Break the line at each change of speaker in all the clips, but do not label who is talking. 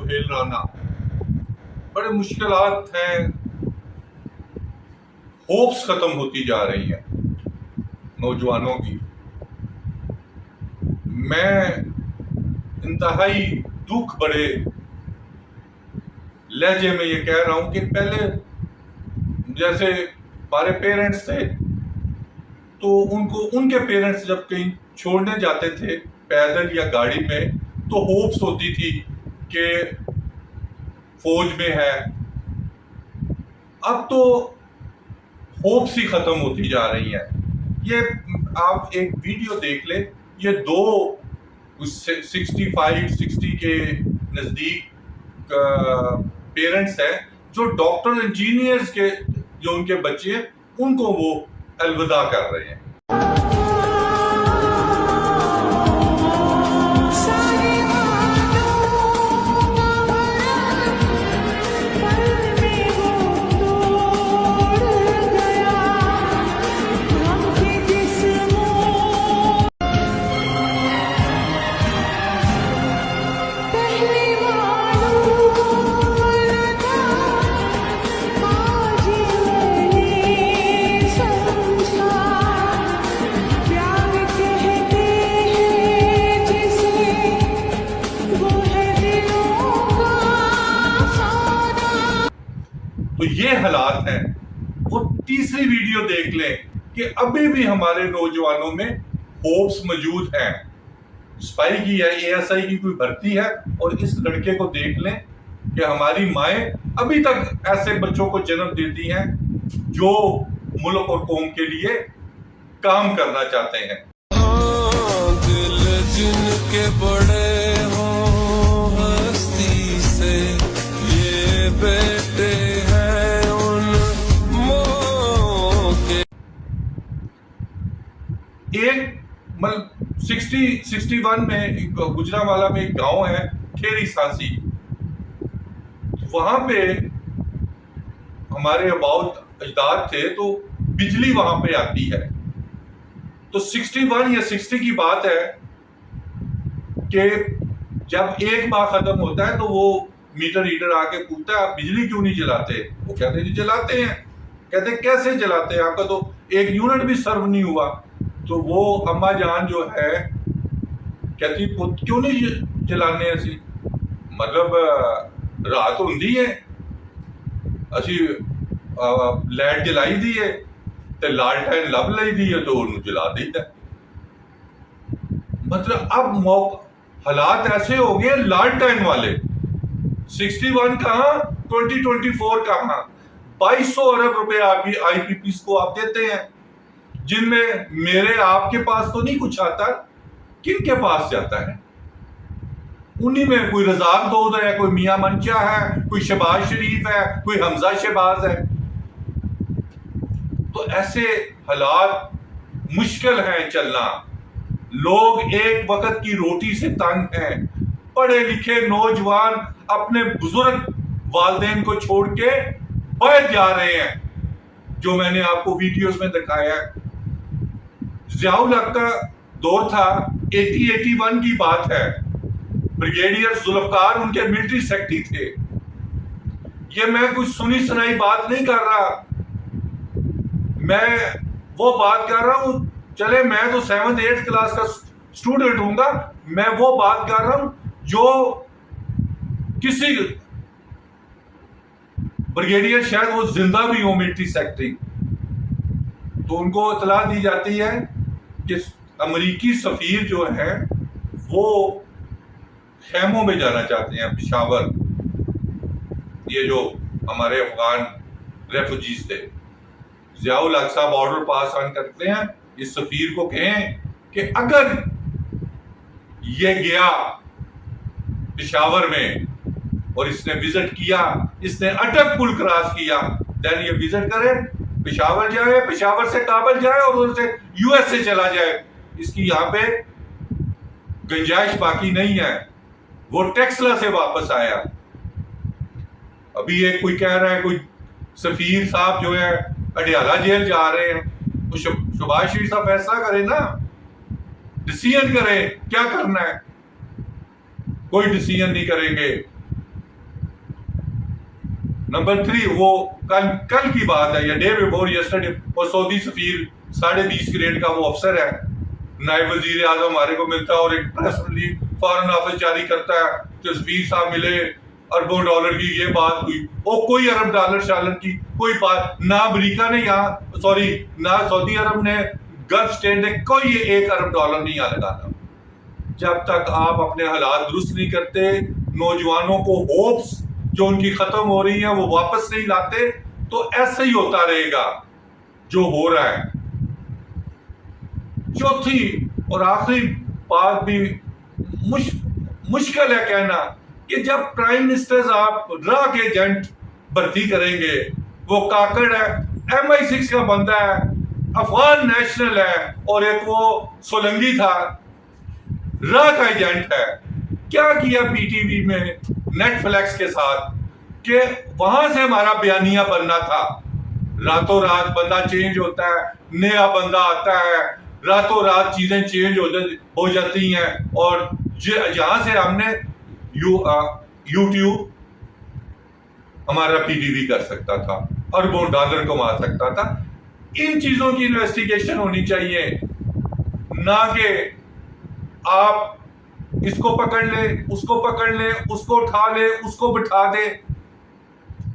سہیل رانا، بڑے مشکلات ہیں، ہوپس ختم ہوتی جا رہی ہیں نوجوانوں کی۔ میں انتہائی دکھ بڑے لہجے میں یہ کہہ رہا ہوں کہ پہلے جیسے ہمارے پیرنٹس تھے تو ان کے پیرنٹس جب کہیں چھوڑنے جاتے تھے پیدل یا گاڑی میں تو ہوپس ہوتی تھی کہ فوج میں ہے۔ اب تو ہوپس ہی ختم ہوتی جا رہی ہیں۔ یہ آپ ایک ویڈیو دیکھ لیں، یہ دو 60 کے نزدیک پیرنٹس ہیں جو ڈاکٹر انجینئرز کے جو ان کے بچے ہیں ان کو وہ الوداع کر رہے ہیں۔ تو یہ حالات ہیں۔ اور تیسری ویڈیو دیکھ لیں کہ ابھی بھی ہمارے نوجوانوں میں ہوپس موجود ہیں۔ سپاہی کی ہے، ASI کی کوئی بھرتی ہے، اور اس لڑکے کو دیکھ لیں کہ ہماری مائیں ابھی تک ایسے بچوں کو جنم دیتی ہیں جو ملک اور قوم کے لیے کام کرنا چاہتے ہیں۔
دل جن کے بڑے ہوں ہستی سے یہ بیٹے ہیں ان موقع۔
ایک 61 میں گجرانوالہ میں ایک گاؤں ہے کھیری سانسی، وہاں پہ ہمارے آباؤ اجداد تھے تو بجلی وہاں پہ آتی ہے۔ تو 61 یا 60 کی بات ہے کہ جب ایک ماہ ختم ہوتا ہے تو وہ میٹر ریڈر آ کے پوچھتا ہے آپ بجلی کیوں نہیں جلاتے؟ وہ کہتے ہیں جی جلاتے ہیں۔ کہتے ہیں کیسے جلاتے ہیں، آپ کا تو ایک یونٹ بھی سرو نہیں ہوا۔ تو وہ اماں جان جو ہے کہتی کیوں نہیں جلانے اسی، مطلب رات ہوندی ہے اسی لائٹ جلائی دی ہے تے لالٹین لب لئی دی ہے تو انہوں جلا دیتا ہے۔ مطلب اب حالات ایسے ہو گئے لالٹین والے۔ 61 کہاں، 2024 کہاں، 2200 ارب روپے IPPs کو آپ دیتے ہیں، جن میں میرے آپ کے پاس تو نہیں کچھ آتا، کن کے پاس جاتا ہے؟ انہی میں کوئی رزاق دود ہے، کوئی میاں منچا ہے، کوئی شہباز شریف ہے، کوئی حمزہ شہباز ہے۔ تو ایسے حالات مشکل ہیں چلنا۔ لوگ ایک وقت کی روٹی سے تنگ ہیں، پڑھے لکھے نوجوان اپنے بزرگ والدین کو چھوڑ کے باہر جا رہے ہیں، جو میں نے آپ کو ویڈیوز میں دکھایا ہے۔ ضیاء الحق کا دور تھا، 81 کی بات ہے، بریگیڈیئر ذوالفقار ان کے ملٹری سیکٹری تھے۔ یہ میں کچھ سنی سنائی بات نہیں کر رہا، میں وہ بات کر رہا ہوں، چلے میں تو 7th 8th کلاس کا اسٹوڈنٹ ہوں گا، میں وہ بات کر رہا ہوں جو کسی بریگیڈیئر شاید وہ زندہ بھی ہوں ملٹری سیکٹری، تو ان کو اطلاع دی جاتی ہے کہ امریکی سفیر جو ہے وہ خیموں میں جانا چاہتے ہیں، پشاور، یہ جو ہمارے افغان ریفوجیز تھے۔ ضیاء الحق صاحب آرڈر پاس آن کرتے ہیں اس سفیر کو کہیں کہ اگر یہ گیا پشاور میں اور اس نے وزٹ کیا، اس نے اٹک پل کراس کیا، دین یہ وزٹ کرے، پشاور جائے، پشاور سے کابل جائے اور ادھر سے US سے چلا جائے، اس کی یہاں پہ گنجائش باقی نہیں ہے۔ وہ ٹیکسلا سے واپس آیا۔ ابھی ایک کوئی کہہ رہا ہے کوئی سفیر صاحب جو ہے اڈیالہ جیل جا رہے ہیں، تو شہباز شریف صاحب فیصلہ کرے نا، ڈیسیژن کرے کیا کرنا ہے۔ کوئی ڈیسیژن نہیں کریں گے۔ نمبر 3 وہ کل کی بات ہے یا ڈے بیفور یسٹرڈے، وہ سعودی سفیر 20.5 گریڈ کا وہ افسر ہے، نائب وزیر اعظم ہمارے کو ملتا ہے اور ایک پریس ریلیز فارن آفس جاری کرتا ہے کہ سفیر صاحب ملے، اربوں ڈالر کی یہ بات ہوئی، وہ کوئی ارب ڈالر شالر کی کوئی بات نہ امریکہ نے نہ سعودی عرب نے گلف اسٹیٹ نے کوئی 1 ارب ڈالر نہیں یہاں لگانا۔ جب تک آپ اپنے حالات درست نہیں کرتے، نوجوانوں کو ہوپس جو ان کی ختم ہو رہی ہیں وہ واپس نہیں لاتے، تو ایسے ہی ہوتا رہے گا جو ہو رہا ہے۔ چوتھی اور آخری بات بھی مشکل ہے کہنا کہ جب پرائم منسٹر آپ راہ کے ایجنٹ بھرتی کریں گے، وہ کاکڑ ہے، MI6 کا بندہ ہے، افغان نیشنل ہے، اور ایک وہ سولنگی تھا راہ کا ایجنٹ ہے۔ کیا کیا پی ٹی وی میں نیٹ فلیکس کے ساتھ کہ وہاں سے ہمارا بیانیہ بننا تھا، راتوں رات بندہ چینج ہوتا ہے، نیا بندہ آتا ہے، راتوں رات چیزیں چینج ہو جاتی ہیں، اور جہاں سے ہم نے یوٹیوب ہمارا پی ٹی وی کر سکتا تھا، اربوں ڈالر کما سکتا تھا۔ ان چیزوں کی انویسٹیگیشن ہونی چاہیے، نہ کہ آپ اس کو پکڑ لیں، اس کو پکڑ لیں، اس کو اٹھا لیں، اس کو بٹھا دیں۔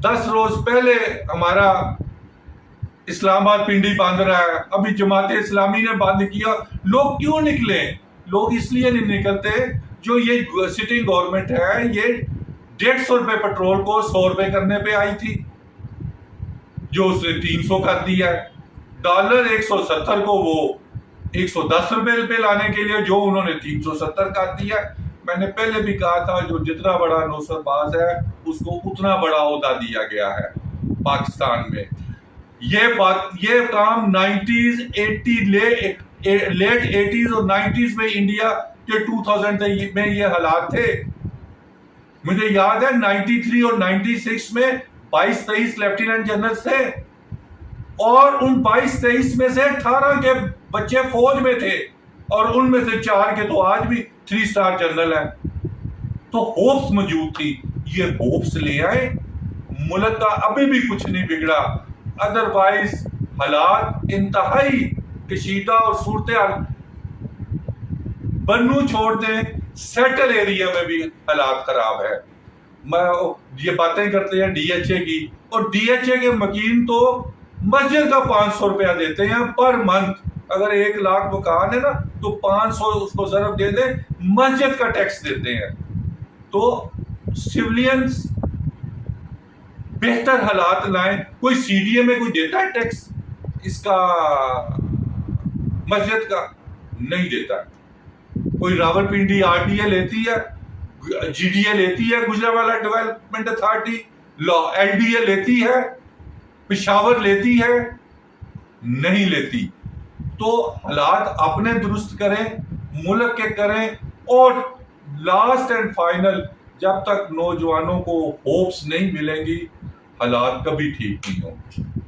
10 روز پہلے ہمارا اسلام آباد پنڈی باندھ رہا ہے، ابھی جماعت اسلامی نے بند کیا۔ لوگ کیوں نکلیں؟ لوگ اس لیے نہیں نکلتے، جو یہ سٹنگ گورنمنٹ ہے یہ 150 روپے پیٹرول کو 100 روپے کرنے پہ آئی تھی، جو اس نے 300 کر دیا ہے۔ ڈالر 170 کو وہ 110 روپے پہ لانے کے لیے جو انہوں نے 370 کر دیا۔ میں نے پہلے بھی کہا تھا جو جتنا بڑا نوسر باز ہے اس کو اتنا بڑا عہدہ دیا گیا ہے پاکستان میں۔ یہ کام 90s 80 لیٹ 80s اور 90s میں انڈیا کے 2000 میں یہ حالات تھے۔ مجھے یاد ہے 93 اور 96 میں 22-23 لیفٹیننٹ جنرل تھے، اور ان 22-23 میں سے 18 کے بچے فوج میں تھے، اور ان میں سے 4 کے تو آج بھی 3 اسٹار جنرل ہیں۔ تو ہوپس موجود تھی، یہ ہوپس لے آئے، ملک کا ابھی بھی کچھ نہیں بگڑا، ادروائز حالات انتہائی کشیدہ اور صورتحال بنو چھوڑ دیں، سیٹل ایریا میں بھی حالات خراب ہے۔ میں یہ باتیں کرتے ہیں ڈی ایچ اے کی، اور ڈی ایچ اے کے مکین تو مسجد کا 500 روپیہ دیتے ہیں پر منتھ۔ اگر 1 لاکھ مکان ہے نا تو 500 اس کو ضرب دے دیں، مسجد کا ٹیکس دیتے ہیں۔ تو سیولینز بہتر حالات لائیں۔ کوئی سی ڈی اے میں کوئی دیتا ہے ٹیکس اس کا مسجد کا؟ نہیں دیتا۔ کوئی Rawal Pindi R D A لیتی ہے، جی ڈی اے لیتی ہے، Gujranwala development authority, L D A لیتی ہے، پشاور لیتی ہے؟ نہیں لیتی۔ تو حالات اپنے درست کریں، ملک کے کریں، اور لاسٹ اینڈ فائنل جب تک نوجوانوں کو ہوپس نہیں ملیں گی حالات کبھی ٹھیک نہیں ہوں۔